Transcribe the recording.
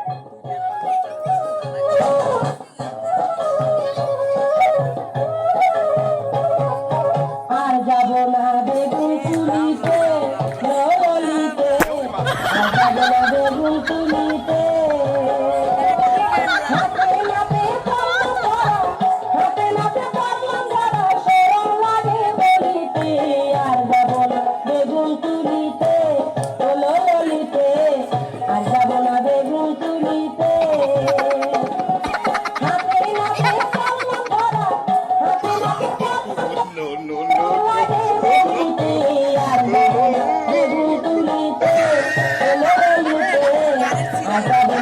আর যাব না বেগুন তুলিতে ললিতে, আর যাব না বেগুন তুলিতে। হাতে নাতে কলম ধরা, হাতে নাতে কলম ধরা, শরম লাগে বলিতে। আর যাব না বেগুন তুলিতে ললিতে, আর যাব না বেগুন তুলিতে। হাতে নাতে কলম ধরা, হাতে নাতে কলম No, no, no. I